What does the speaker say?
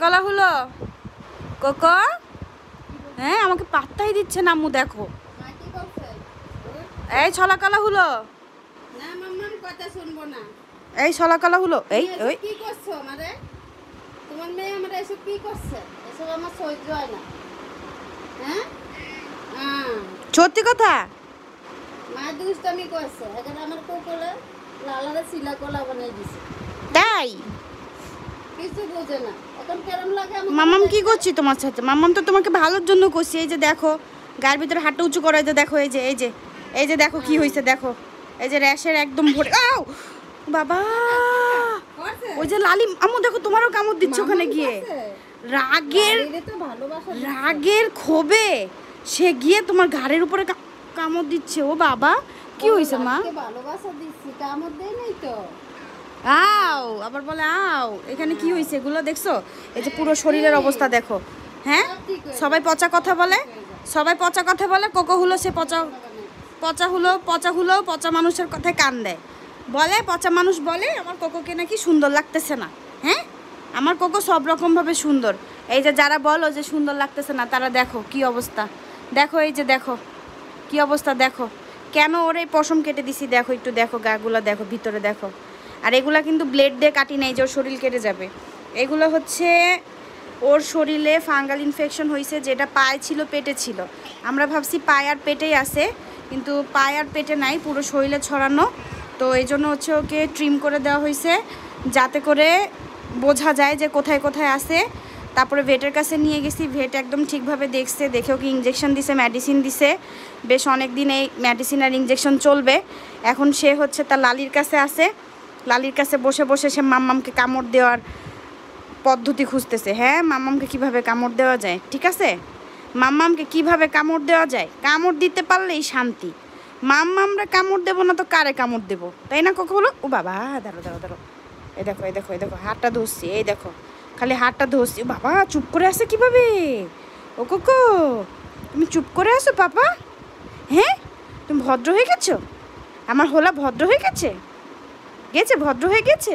কলা হলো কোকো। হ্যাঁ আমাকে পাত্তাই দিচ্ছে না আম্মু, দেখো এই ছলা কলা হলো না মাম্মাম কথা শুনবো না। এই ছলা কলা হলো এই ওই কি করছো আমারে? তোমার মেয়ে আমারে এসব কি করছে? এসব আমার সহ্য হয় না। হ্যাঁ সত্যি কথা। মা দুষ্টামি করছে, এখন আমার কোকলে লালারে শিলা কলা বানাই দিছে। তাই কিছু বোঝে না, এখন কেরম লাগে আমার। মাম্মাম কি করছি তোমার সাথে? মাম্মাম তো তোমাকে ভালোর জন্য করছি। এই যে দেখো গায়ের ভিতরে হাতটা উঁচু করে, এই যে দেখো, এই যে এই যে এই যে দেখো কি হয়েছে, দেখো এই যে র্যাশের একদম ভরে। আও বাবা, ওই যে লালি আম্মু দেখো তোমারও কামড় দিচ্ছে ওখানে গিয়ে। রাগের রাগের ক্ষোভে সে গিয়ে তোমার ঘাড়ের উপরে কামড় দিচ্ছে। ও বাবা কি হয়েছে মা? ভালোবাসা দিচ্ছি, কামড় দেয় নাই তো। আও আবার বলে আও। এখানে কি হয়েছে এগুলো দেখছো? এই যে পুরো শরীরের অবস্থা দেখো। হ্যাঁ সবাই পচা কথা বলে, সবাই পচা কথা বলে। কোকো হলো সে পচা পচা হলো, পচা হলো, পচা মানুষের কথায় কান দেয়। বলে পচা মানুষ বলে আমার কোকোকে নাকি সুন্দর লাগতেছে না। হ্যাঁ আমার কোকো সব রকমভাবে সুন্দর। এই যে যারা বলো যে সুন্দর লাগতেছে না, তারা দেখো কি অবস্থা, দেখো এই যে দেখো কি অবস্থা, দেখো কেন ওর এই পশম কেটে দিছি, দেখো একটু দেখো গাগুলো দেখো, ভিতরে দেখো। আর এগুলা কিন্তু ব্লেড দিয়ে কাটি নেই যে ওর শরীর কেটে যাবে। এগুলো হচ্ছে ওর শরীরে ফাঙ্গাল ইনফেকশন হয়েছে, যেটা পায়ে ছিল পেটে ছিল। আমরা ভাবছি পায়ে আর পেটেই আছে, কিন্তু পায়ে আর পেটে নাই, পুরো শরীরে ছড়ানো। তো এই জন্য হচ্ছে ওকে ট্রিম করে দেওয়া হয়েছে, যাতে করে বোঝা যায় যে কোথায় কোথায় আছে। তারপরে ভেটের কাছে নিয়ে গেছি, ভেট একদম ঠিকভাবে দেখছে, দেখে ওকে ইঞ্জেকশন দিছে, মেডিসিন দিছে। বেশ অনেক দিন এই মেডিসিন আর ইঞ্জেকশন চলবে। এখন সে হচ্ছে তার লালির কাছে আছে, লালির কাছে বসে বসে সে মাম্মামকে কামড় দেওয়ার পদ্ধতি খুঁজতেছে। হ্যাঁ মাম্মামকে কিভাবে কামড় দেওয়া যায়, ঠিক আছে, মাম্মামকে কিভাবে কামড় দেওয়া যায়, কামড় দিতে পারলেই শান্তি। মাম্মামরা কামড় দেবো না তো কারে কামড় দেবো, তাই না কোকো বলো? ও বাবা দাঁড়ো দাঁড়ো দাঁড়ো, এই দেখো এই দেখো এই দেখো হাতটা ধরছি, এই দেখো খালি হাতটা ধরছি। ও বাবা চুপ করে আছে কিভাবে? ও কোকো তুমি চুপ করে আছো পাপা? হ্যাঁ তুমি ভদ্র হয়ে গেছো? আমার হোলা ভদ্র হয়ে গেছে, গেছে ভদ্র হয়ে গেছে।